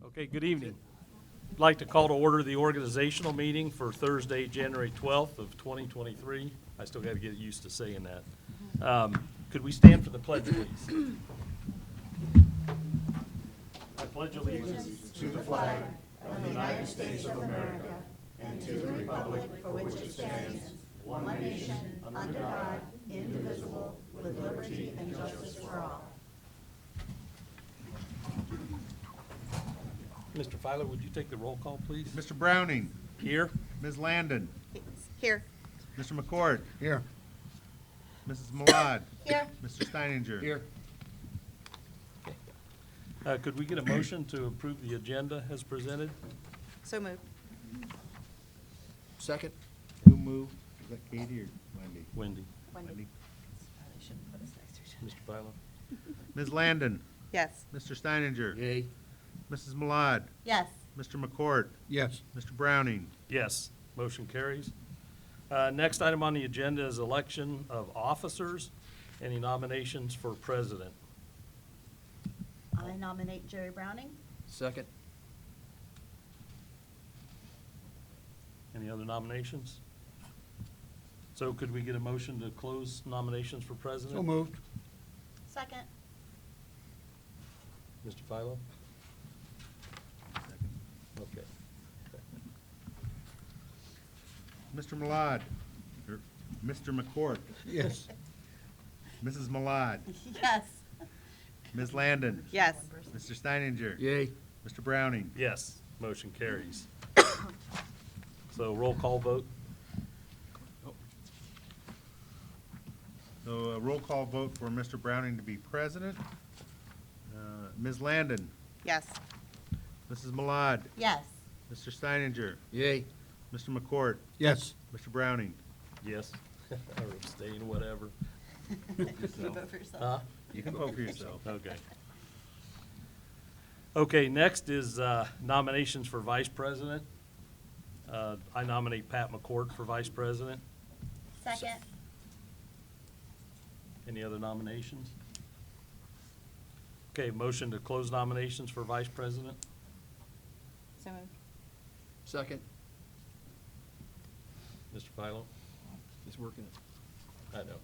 Okay, good evening. I'd like to call to order the organizational meeting for Thursday, January 12th of 2023. I still got to get used to saying that. Could we stand for the pledge, please? I pledge allegiance To the flag of the United States of America and to the republic for which it stands, one nation, under God, indivisible, with liberty and justice for all. Mr. Filer, would you take the roll call, please? Mr. Browning. Here. Ms. Landon. Here. Mr. McCord. Here. Mrs. Malad. Here. Mr. Steininger. Here. Could we get a motion to approve the agenda as presented? So moved. Second. Who moved? Is that Katie or Wendy? Wendy. Wendy. Mr. Filer? Ms. Landon. Yes. Mr. Steininger. Yay. Mrs. Malad. Yes. Mr. McCord. Yes. Mr. Browning. Yes, motion carries. Next item on the agenda is election of officers. Any nominations for president? I nominate Jerry Browning. Second. Any other nominations? So could we get a motion to close nominations for president? So moved. Second. Mr. Philo? Okay. Mr. Malad. Or Mr. McCord. Yes. Mrs. Malad. Yes. Ms. Landon. Yes. Mr. Steininger. Yay. Mr. Browning. Yes, motion carries. So roll call vote? So a roll call vote for Mr. Browning to be president. Ms. Landon. Yes. Mrs. Malad. Yes. Mr. Steininger. Yay. Mr. McCord. Yes. Mr. Browning. Yes. Or abstain, whatever. You vote for yourself. Huh? You can vote for yourself. Okay. Okay, next is nominations for vice president. I nominate Pat McCord for vice president. Second. Any other nominations? Okay, motion to close nominations for vice president. So moved. Second. Mr. Philo? He's working it. I know.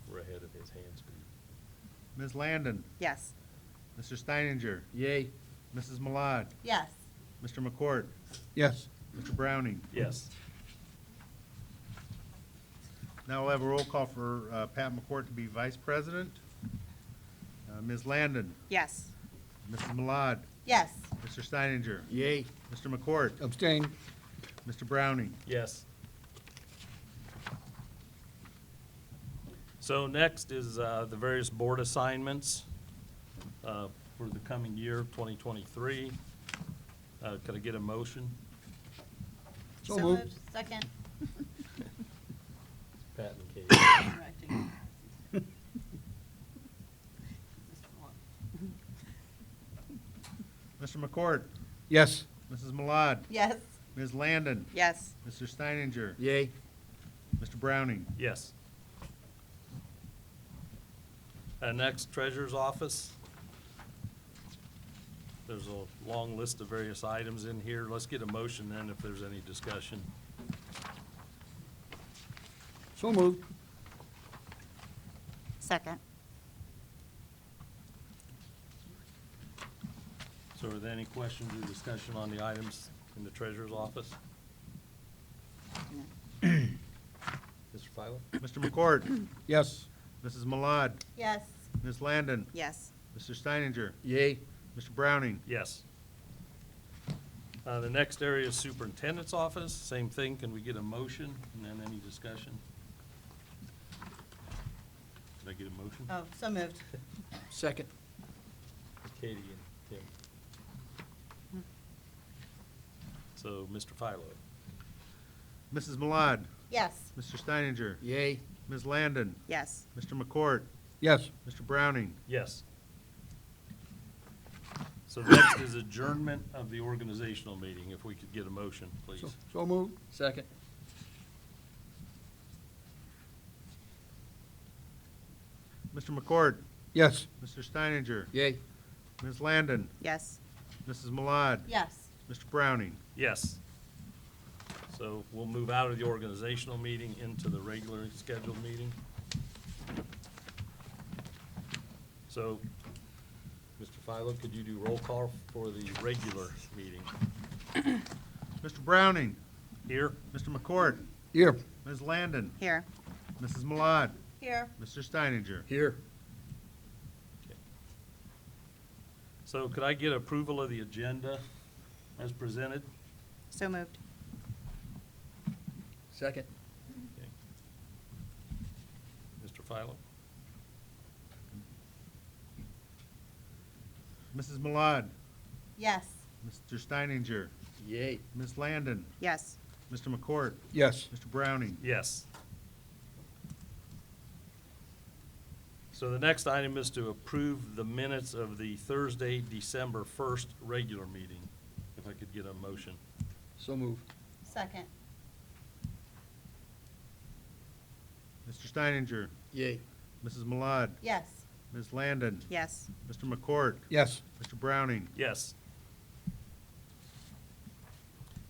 We're ahead of his hand speed. Ms. Landon. Yes. Mr. Steininger. Yay. Mrs. Malad. Yes. Mr. McCord. Yes. Mr. Browning. Yes. Now we'll have a roll call for Pat McCord to be vice president. Ms. Landon. Yes. Mrs. Malad. Yes. Mr. Steininger. Yay. Mr. McCord. Abstain. Mr. Browning. Yes. So next is the various board assignments for the coming year, 2023. Could I get a motion? So moved. Second. Pat and Katie. Mr. McCord. Yes. Mrs. Malad. Yes. Ms. Landon. Yes. Mr. Steininger. Yay. Mr. Browning. Yes. Next, treasurer's office. There's a long list of various items in here. Let's get a motion then if there's any discussion. So moved. Second. So are there any questions or discussion on the items in the treasurer's office? Mr. Filer? Mr. McCord. Yes. Mrs. Malad. Yes. Ms. Landon. Yes. Mr. Steininger. Yay. Mr. Browning. Yes. The next area is superintendent's office. Same thing. Can we get a motion and then any discussion? Can I get a motion? Oh, so moved. Second. Katie and Tim. So, Mr. Philo. Mrs. Malad. Yes. Mr. Steininger. Yay. Ms. Landon. Yes. Mr. McCord. Yes. Mr. Browning. Yes. So next is adjournment of the organizational meeting. If we could get a motion, please. So moved. Second. Mr. McCord. Yes. Mr. Steininger. Yay. Ms. Landon, Yes. Mrs. Malad, Yes. Mr. Browning. Yes. So we'll move out of the organizational meeting into the regularly scheduled meeting. So, Mr. Philo, could you do roll call for the regular meeting? Mr. Browning, Here? Mr. McCourt, Here. Ms. Landon, Here. Mrs. Malad, Here. Mr. Steininger. Here. So could I get approval of the agenda as presented? So moved. Second. Okay. Mr. Philo? Mrs. Malad, Yes. Mr. Steininger, Yay. Ms. Landon, Yes. Mr. McCourt, Yes. Mr. Browning. Yes. So the next item is to approve the minutes of the Thursday, December 1st regular meeting. If I could get a motion. So move. Second. Mr. Steininger, Yay. Mrs. Malad, Yes. Ms. Landon, Yes. Mr. McCourt, Yes. Mr. Browning. Yes.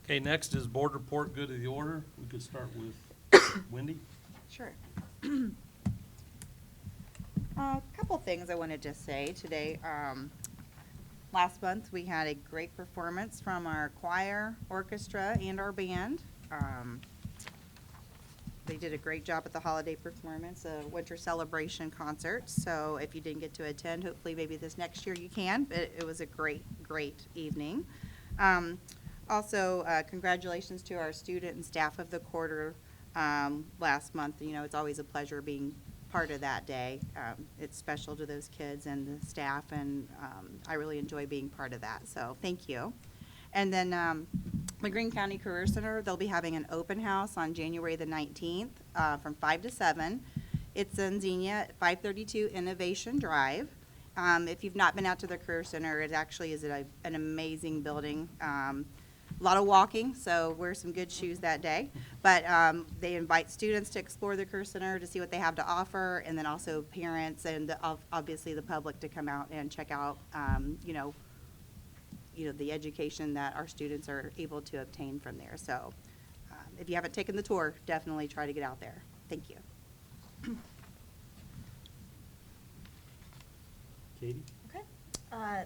Okay, next is board report, good of the order. We could start with Wendy. Sure. A couple things I wanted to say today. Last month, we had a great performance from our choir, orchestra, and our band. They did a great job at the holiday performance, a winter celebration concert. So if you didn't get to attend, hopefully maybe this next year you can. But it was a great, great evening. Also, congratulations to our student and staff of the quarter last month. You know, it's always a pleasure being part of that day. It's special to those kids and the staff, and I really enjoy being part of that. So thank you. And then the Greene County Career Center, they'll be having an open house on January the 19th from 5 to 7. It's in Xenia at 532 Innovation Drive. If you've not been out to the Career Center, it actually is an amazing building. A lot of walking, so wear some good shoes that day. But they invite students to explore the Career Center to see what they have to offer, and then also parents and obviously the public to come out and check out, the education that our students are able to obtain from there. So if you haven't taken the tour, definitely try to get out there. Thank you. Katie? Okay.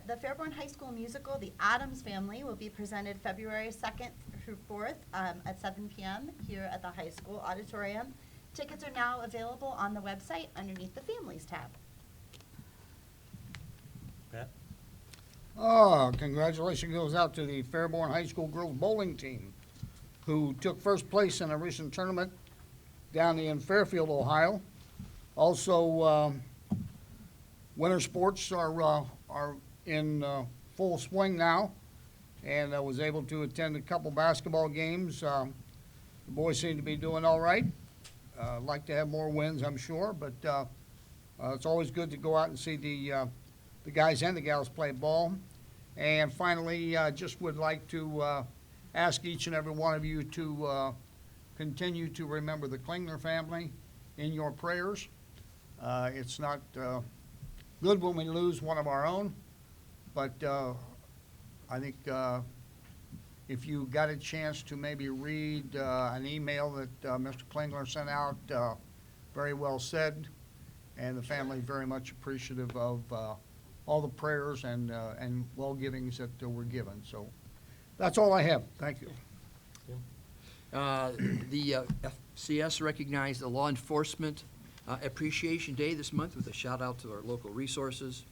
The Fairborn High School musical, The Addams Family, will be presented February 2nd through 4th at 7 p.m. here at the high school auditorium. Tickets are now available on the website underneath the Families tab. Pat? Congratulations goes out to the Fairborn High School girls bowling team, who took first place in a recent tournament down in Fairfield, Ohio. Also, winter sports are in full swing now, and I was able to attend a couple basketball games. The boys seem to be doing all right. Like to have more wins, I'm sure, but it's always good to go out and see the guys and the gals play ball. And finally, just would like to ask each and every one of you to continue to remember the Klingler family in your prayers. It's not good when we lose one of our own, but I think if you got a chance to maybe read an email that Mr. Klingler sent out, very well said, and the family very much appreciative of all the prayers and well-givings that were given. So that's all I have. Thank you. The FCS recognized the Law Enforcement Appreciation Day this month with a shout-out to our local resources.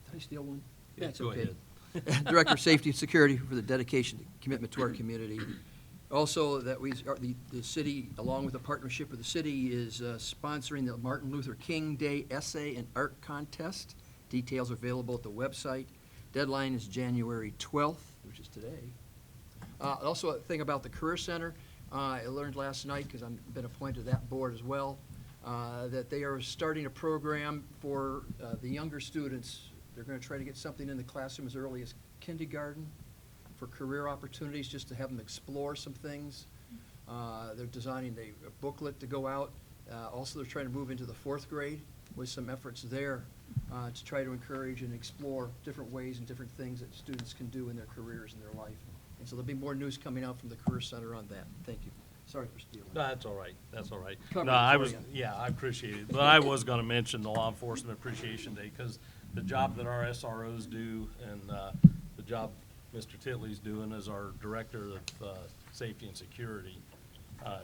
Did I steal one? Yeah, That's go okay. ahead. Director of Safety and Security for the dedication and commitment to our community. Also, that the city, along with a partnership with the city, is sponsoring the Martin Luther King Day Essay and Art Contest. Details are available at the website. Deadline is January 12th, which is today. Also, a thing about the Career Center, I learned last night, because I've been appointed to that board as well, that they are starting a program for the younger students. They're going to try to get something in the classroom as early as kindergarten for career opportunities, just to have them explore some things. They're designing a booklet to go out. Also, they're trying to move into the 4th grade with some efforts there. to try to encourage and explore different ways and different things that students can do in their careers and their life. And so there'll be more news coming out from the Career Center on that. Thank you. Sorry for stealing. No, that's all right, that's all right. Covered No, it I for was, you. yeah, I appreciate it, but I was gonna mention the Law Enforcement Appreciation Day, because the job that our SROs do, and, the job Mr. Titley's doing as our Director of, Safety and Security,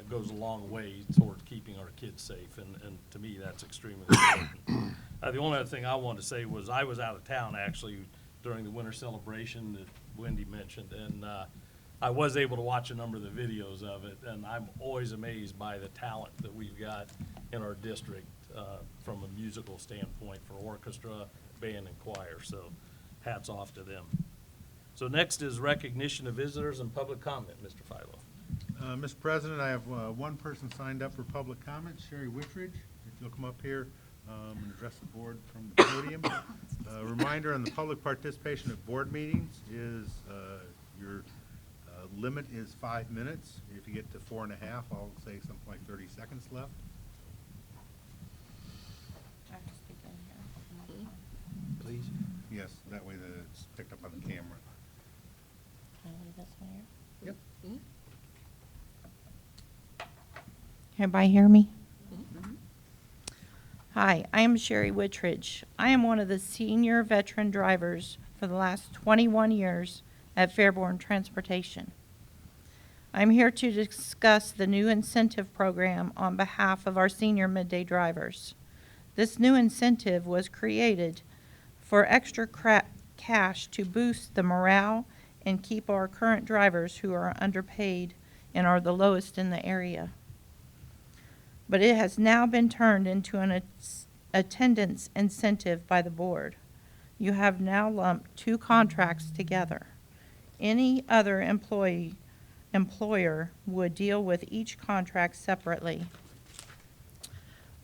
goes a long way toward keeping our kids safe, and to me, that's extremely important. The only other thing I wanted to say was, I was out of town, actually, during the winter celebration that Wendy mentioned, and, I was able to watch a number of the videos of it, and I'm always amazed by the talent that we've got in our district from a musical standpoint for orchestra, band, and choir, so hats off to them. So next is recognition of visitors and public comment, Mr. Philo. Mr. President, I have one person signed up for public comment, Sherry Whitridge. If you'll come up here and address the board from the podium. Reminder on the public participation at board meetings is your limit is 5 minutes. If you get to 4.5, I'll say something like 30 seconds left. Please. Yes, that way that it's picked up on the camera. Can I leave this one here? Yep. Everybody hear me? Hi, I am Sherry Whitridge. I am one of the senior veteran drivers for the last 21 years at Fairborn Transportation. I'm here to discuss the new incentive program on behalf of our senior midday drivers. This new incentive was created for extra cash to boost the morale and keep our current drivers who are underpaid and are the lowest in the area. But it has now been turned into an attendance incentive by the board. You have now lumped two contracts together. Any other employer would deal with each contract separately.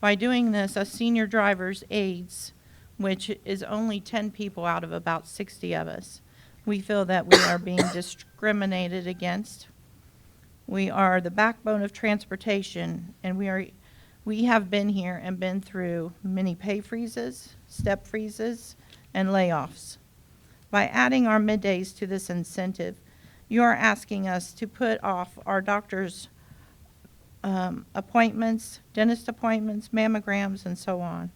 By doing this, a senior driver's aides, which is only 10 people out of about 60 of us, we feel that we are being discriminated against. We are the backbone of transportation, and we have been here and been through many pay freezes, step freezes, and layoffs. By adding our middays to this incentive, you are asking us to put off our doctor's appointments, dentist appointments, mammograms, and so on,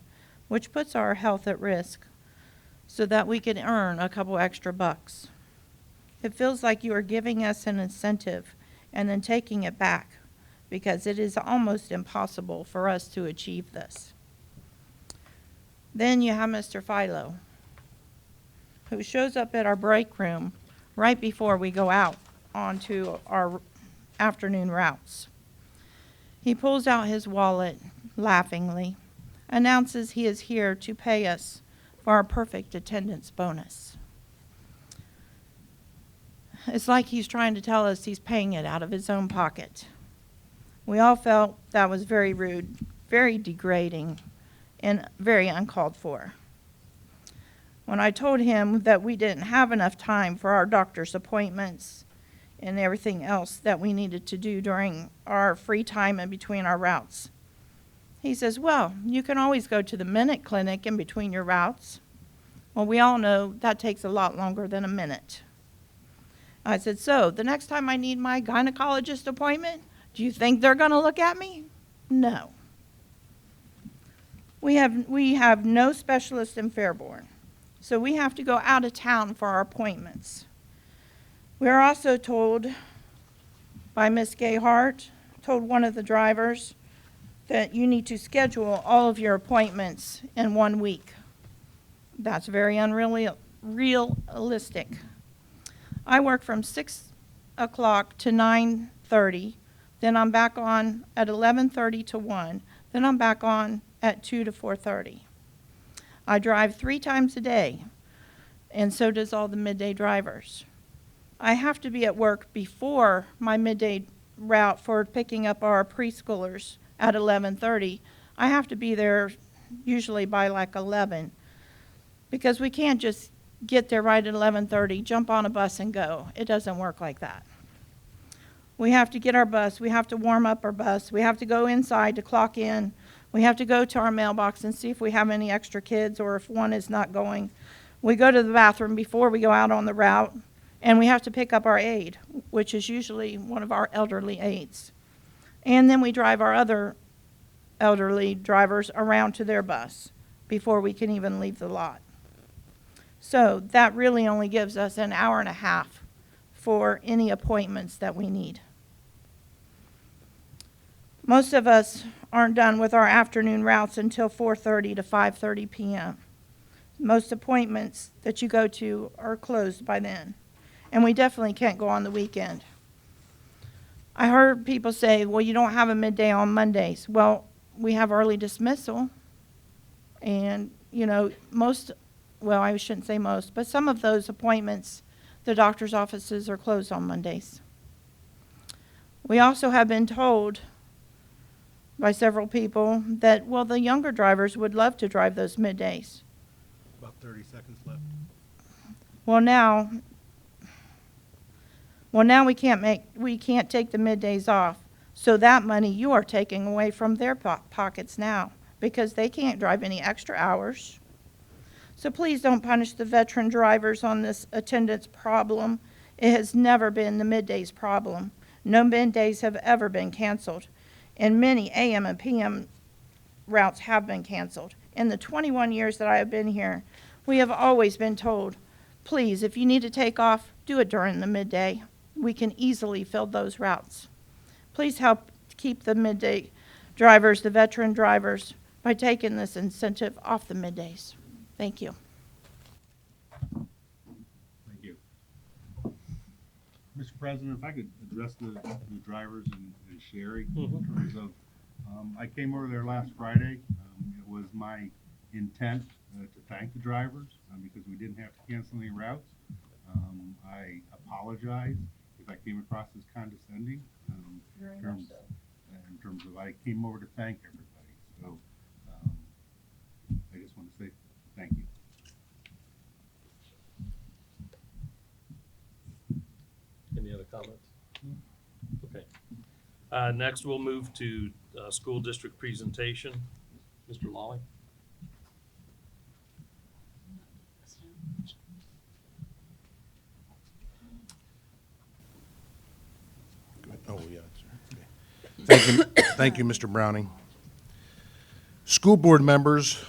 which puts our health at risk so that we can earn a couple extra bucks. It feels like you are giving us an incentive and then taking it back, because it is almost impossible for us to achieve this. Then you have Mr. Philo, who shows up at our break room right before we go out onto our afternoon routes. He pulls out his wallet laughingly, announces he is here to pay us for our perfect attendance bonus. It's like he's trying to tell us he's paying it out of his own pocket. We all felt that was very rude, very degrading, and very uncalled for. When I told him that we didn't have enough time for our doctor's appointments and everything else that we needed to do during our free time in between our routes, he says, well, you can always go to the minute clinic in between your routes. Well, we all know that takes a lot longer than a minute. I said, so the next time I need my gynecologist appointment, do you think they're going to look at me? No. We have no specialist in Fairborn, so we have to go out of town for our appointments. We are also told by Miss Gayhart, told one of the drivers, that you need to schedule all of your appointments in 1 week. That's very unrealistic. I work from 6 o'clock to 9:30, then I'm back on at 11:30 to 1, then I'm back on at 2 to 4:30. I drive 3 times a day, and so does all the midday drivers. I have to be at work before my midday route for picking up our preschoolers at 11:30. I have to be there usually by like 11, because we can't just get there right at 11:30, jump on a bus and go. It doesn't work like that. We have to get our bus, we have to warm up our bus, we have to go inside to clock in We have to go to our mailbox and see if we have any extra kids or if one is not going. We go to the bathroom before we go out on the route, and we have to pick up our aide, which is usually one of our elderly aides. And then we drive our other elderly drivers around to their bus before we can even leave the lot. So that really only gives us an hour and a half for any appointments that we need. Most of us aren't done with our afternoon routes until 4:30 to 5:30 p.m. Most appointments that you go to are closed by then, and we definitely can't go on the weekend. I heard people say, well, you don't have a midday on Mondays. Well, we have early dismissal, and, you know, well, I shouldn't say most, but some of those appointments, the doctor's offices are closed on Mondays. We also have been told by several people that, well, the younger drivers would love to drive those middays. About 30 seconds left. Well, now we can't take the middays off. So that money you are taking away from their pockets now because they can't drive any extra hours. So please don't punish the veteran drivers on this attendance problem. It has never been the middays problem. No middays have ever been canceled, and many AM and PM routes have been canceled. In the 21 years that I have been here, we have always been told, please, if you need to take off, do it during the midday. We can easily fill those routes. Please help keep the midday drivers, the veteran drivers, by taking this incentive off the middays. Thank you. Thank you. Mr. President, if I could address the drivers and Sherry in terms of, I came over there last Friday. It was my intent to thank the drivers because we didn't have to cancel any routes. I apologize if I came across as condescending. In terms of I came over to thank everybody. So I just want to say thank you. Any other comments? Okay. Next, we'll move to school district presentation. Mr. Lawley? Oh, yeah. Okay. Thank you, Mr. Browning. School board members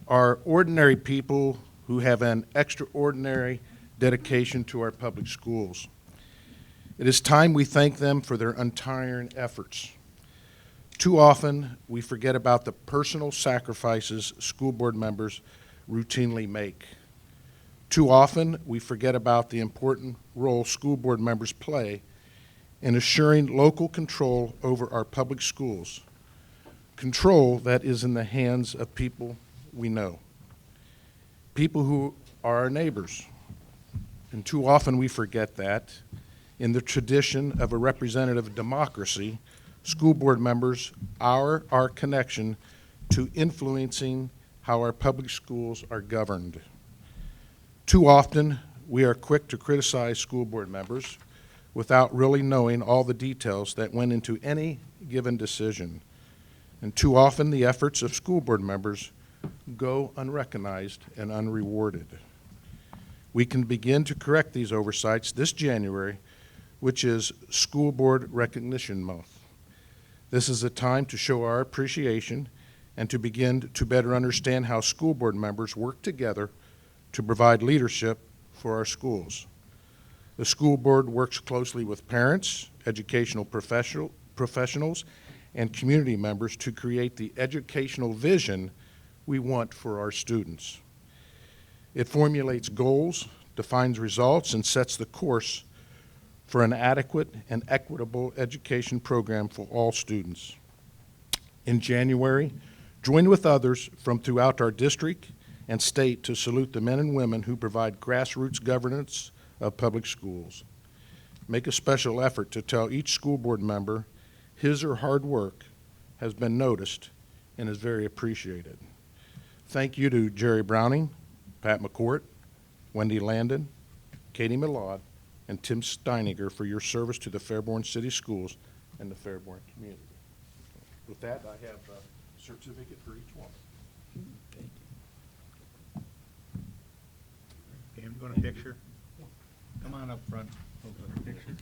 are ordinary people who have an extraordinary dedication to our public schools. It is time we thank them for their untiring efforts. Too often, we forget about the personal sacrifices school board members routinely make. Too often, we forget about the important role school board members play in assuring local control over our public schools, control that is in the hands of people we know, people who are our neighbors. And too often we forget that in the tradition of a representative democracy, school board members are our connection to influencing how our public schools are governed. Too often, we are quick to criticize school board members without really knowing all the details that went into any given decision. And too often, the efforts of school board members go unrecognized and unrewarded. We can begin to correct these oversights this January, which is School Board Recognition Month. This is a time to show our appreciation and to begin to better understand how school board members work together to provide leadership for our schools. The school board works closely with parents, educational professionals, and community members to create the educational vision we want for our students. It formulates goals, defines results, and sets the course for an adequate and equitable education program for all students. In January, join with others from throughout our district and state to salute the men and women who provide grassroots governance of public schools. Make a special effort to tell each school board member his or her hard work has been noticed and is very appreciated. Thank you to Jerry Browning, Pat McCourt, Wendy Landon, Katie Millard, and Tim Steininger for your service to the Fairborn City Schools and the Fairborn community. With that, I have certificate for each one. Pam, you want a picture? Come on up front. Hold up a picture.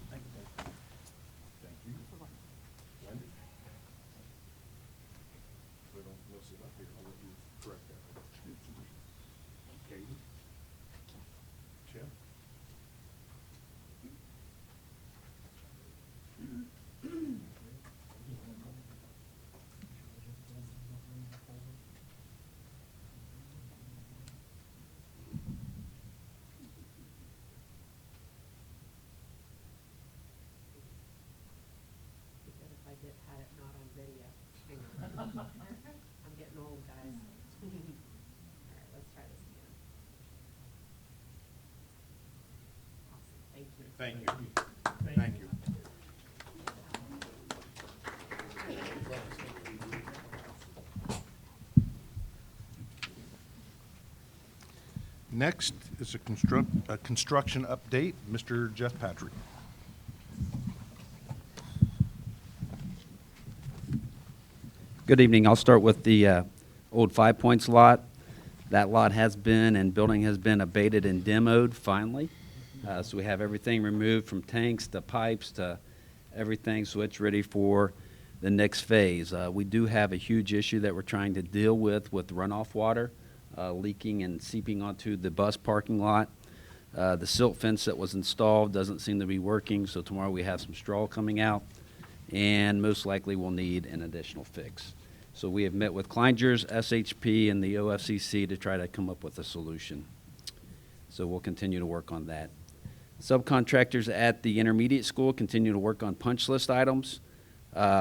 Thank you. Wendy? We don't mess it up here. I'll let you correct that. Katie? Chip? If I had it not on video. Hang on. I'm getting old, guys. All right, let's try this again. Awesome, thank you. Thank you. Thank you. Next is a construction update. Mr. Jeff Patrick. Good evening. I'll start with the old Five Points lot. That lot has been, and building has been abated and demoed finally. So we have everything removed from tanks to pipes to everything, so it's ready for the next phase. We do have a huge issue that we're trying to deal with runoff water leaking and seeping onto the bus parking lot. The silt fence that was installed doesn't seem to be working, so tomorrow we have some straw coming out, and most likely we'll need an additional fix. So we have met with Kleinger's, SHP, and the OFCC to try to come up with a solution. So we'll continue to work on that. Subcontractors at the intermediate school continue to work on punch list items.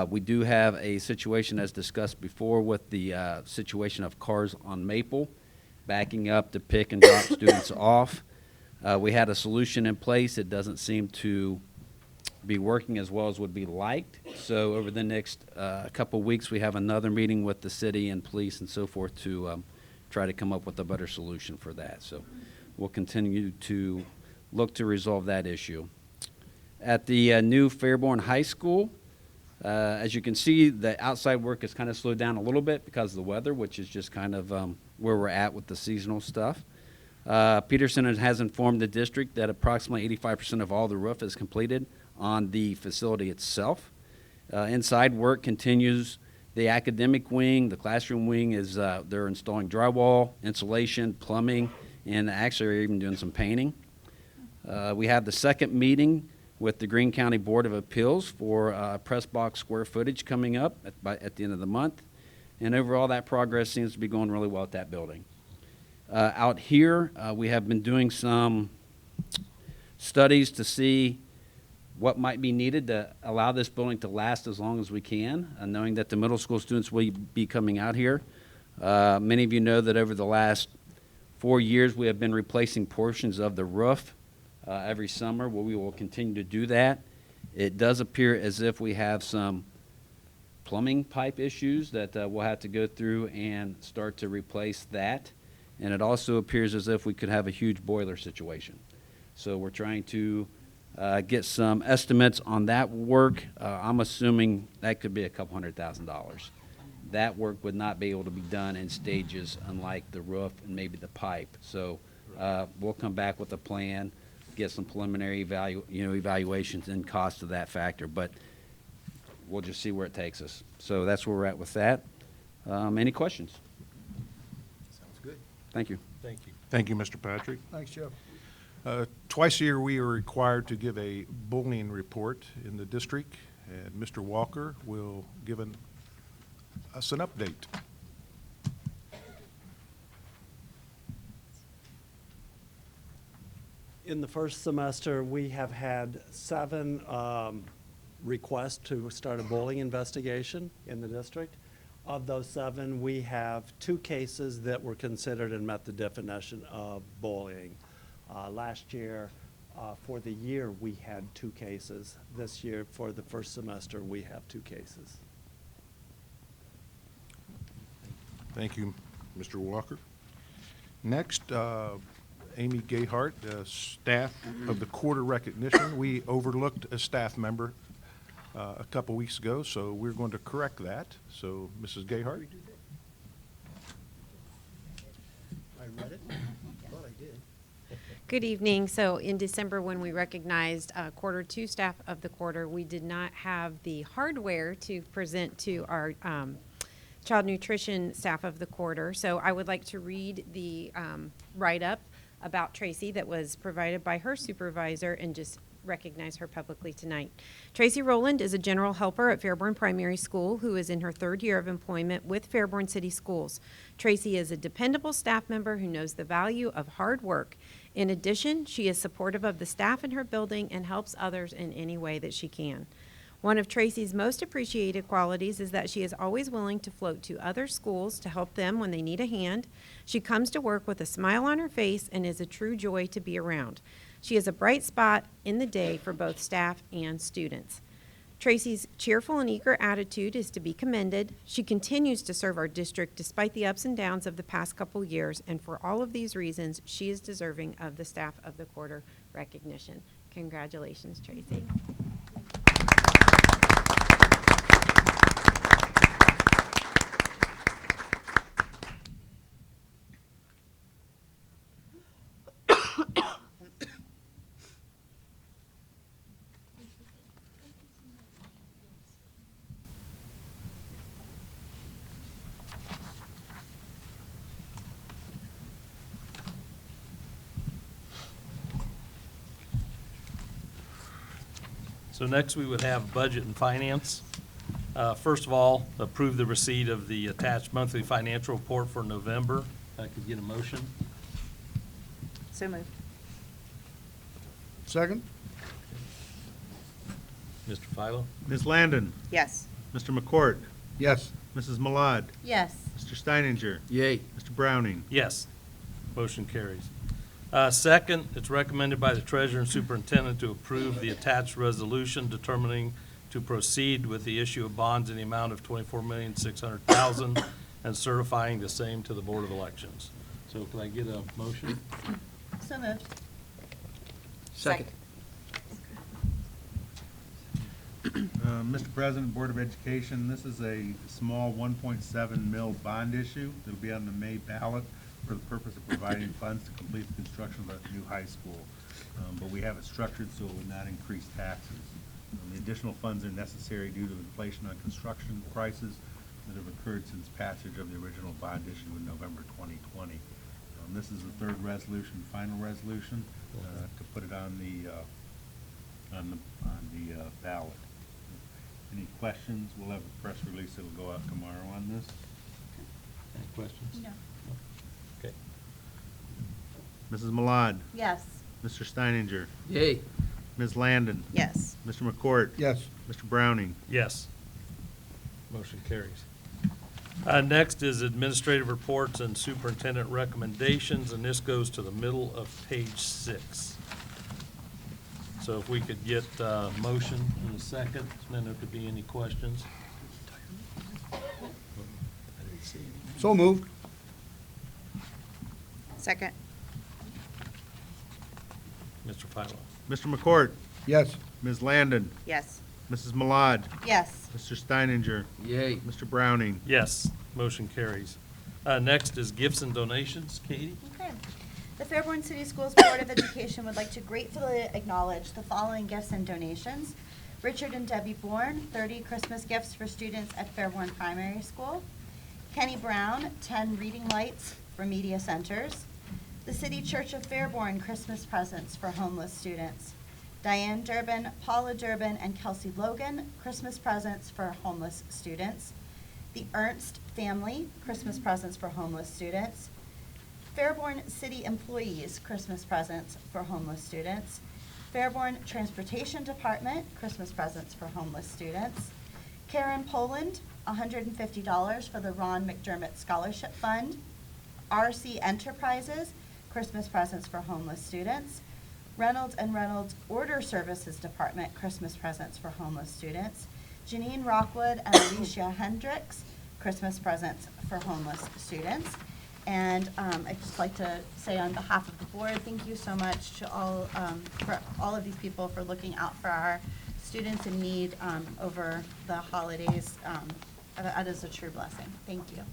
We do have a situation, as discussed before, with the situation of cars on Maple backing up to pick and drop students off. We had a solution in place. It doesn't seem to be working as well as would be liked. So over the next couple weeks, we have another meeting with the city and police and so forth to try to come up with a better solution for that. So we'll continue to look to resolve that issue. At the new Fairborn High School, as you can see, the outside work has kind of slowed down a little bit because of the weather, which is just kind of where we're at with the seasonal stuff. Peterson has informed the district that approximately 85% of all the roof is completed on the facility itself. Inside work continues. The academic wing, the classroom wing is, they're installing drywall, insulation, plumbing, and actually are even doing some painting. We have the second meeting with the Greene County Board of Appeals for press box square footage coming up at the end of the month. And overall, that progress seems to be going really well at that building. Out here, we have been doing some studies to see what might be needed to allow this building to last as long as we can, knowing that the middle school students will be coming out here. Many of you know that over the last 4 years, we have been replacing portions of the roof every summer. Well, we will continue to do that. It does appear as if we have some plumbing pipe issues that we'll have to go through and start to replace that. And it also appears as if we could have a huge boiler situation. So we're trying to get some estimates on that work. I'm assuming that could be a couple $100,000. That work would not be able to be done in stages, unlike the roof and maybe the pipe. So we'll come back with a plan, get some preliminary evaluations and cost of that factor, but we'll just see where it takes us. So that's where we're at with that. Any questions? Sounds good. Thank you. Thank you. Thank you, Mr. Patrick. Thanks, Jeff. Twice a year, we are required to give a bullying report in the district, and Mr. Walker will give us an update. In the first semester, we have had 7 requests to start a bullying investigation in the district. Of those 7, we have 2 cases that were considered and met the definition of bullying. Last year, for the year, we had 2 cases. This year, for the first semester, we have 2 cases. Thank you, Mr. Walker. Next, Amy Gayhart, staff of the quarter recognition. We overlooked a staff member a couple weeks ago, so we're going to correct that. So, Mrs. Gayhart? I read it. Thought I did. Good evening. So in December, when we recognized quarter two staff of the quarter, we did not have the hardware to present to our child nutrition staff of the quarter. So I would like to read the write-up about Tracy that was provided by her supervisor and just recognize her publicly tonight. Tracy Rowland is a general helper at Fairborn Primary School who is in her 3rd year of employment with Fairborn City Schools. Tracy is a dependable staff member who knows the value of hard work. In addition, she is supportive of the staff in her building and helps others in any way that she can. One of Tracy's most appreciated qualities is that she is always willing to float to other schools to help them when they need a hand. She comes to work with a smile on her face and is a true joy to be around. She is a bright spot in the day for both staff and students. Tracy's cheerful and eager attitude is to be commended. She continues to serve our district despite the ups and downs of the past couple years, and for all of these reasons, she is deserving of the Staff of the Quarter recognition. Congratulations, Tracy. So next, we would have budget and finance. First of all, approve the receipt of the attached monthly financial report for November. I could get a motion. So moved. Second? Mr. Philo? Ms. Landon, Yes. Mr. McCourt, Yes. Mrs. Malad, Yes. Mr. Steininger, Yay. Mr. Browning. Yes. Motion carries. Second, it's recommended by the treasurer and superintendent to approve the attached resolution determining to proceed with the issue of bonds in the amount of $24,600,000 and certifying the same to the Board of Elections. So can I get a motion? So moved. Second. Mr. President, Board of Education, this is a small 1.7 mil bond issue that will be on the May ballot for the purpose of providing funds to complete the construction of a new high school. But we have it structured so it would not increase taxes. The additional funds are necessary due to inflation on construction prices that have occurred since passage of the original bond issue in November 2020. This is the third resolution, final resolution, to put it on the ballot. Any questions? We'll have a press release that will go out tomorrow on this. Any questions? No. Okay. Mrs. Malad, Yes. Mr. Steininger, Yay. Ms. Landon, Yes. Mr. McCourt, Yes. Mr. Browning. Yes. Motion carries. Next is administrative reports and superintendent recommendations, and this goes to the middle of page 6. So if we could get a motion in a second, then there could be any questions. So moved. Second. Mr. Philo. Mr. McCourt, Yes. Ms. Landon, Yes. Mrs. Malad, Yes. Mr. Steininger, Yay. Mr. Browning. Yes, motion carries. Next is gifts and donations. Katie? Okay. The Fairborn City Schools Board of Education would like to gratefully acknowledge the following gifts and donations. Richard and Debbie Bourne, 30 Christmas gifts for students at Fairborn Primary School. Kenny Brown, 10 reading lights for media centers. The City Church of Fairborn, Christmas presents for homeless students. Diane Durbin, Paula Durbin, and Kelsey Logan, Christmas presents for homeless students. The Ernst family, Christmas presents for homeless students. Fairborn City employees, Christmas presents for homeless students. Fairborn Transportation Department, Christmas presents for homeless students. Karen Poland, $150 for the Ron McDermott Scholarship Fund. RC Enterprises, Christmas presents for homeless students. Reynolds and Reynolds Order Services Department, Christmas presents for homeless students. Janine Rockwood and Alicia Hendricks, Christmas presents for homeless students. And I'd just like to say on behalf of the board, thank you so much to all, for all of these people for looking out for our students in need over the holidays. That is a true blessing. Thank you.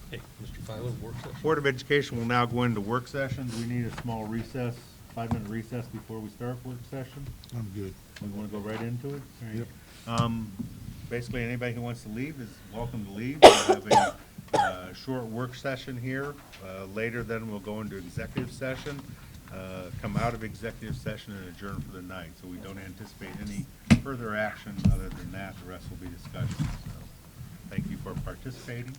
Okay, Mr. Philo, work session. Board of Education will now go into work session. Do we need a small recess, 5-minute recess before we start work session? I'm good. We want to go right into it? All right. Basically, anybody who wants to leave is welcome to leave. We'll have a short work session here. Later, then we'll go into executive session, come out of executive session and adjourn for the night. So we don't anticipate any further action other than that. The rest will be discussion. So thank you for participating.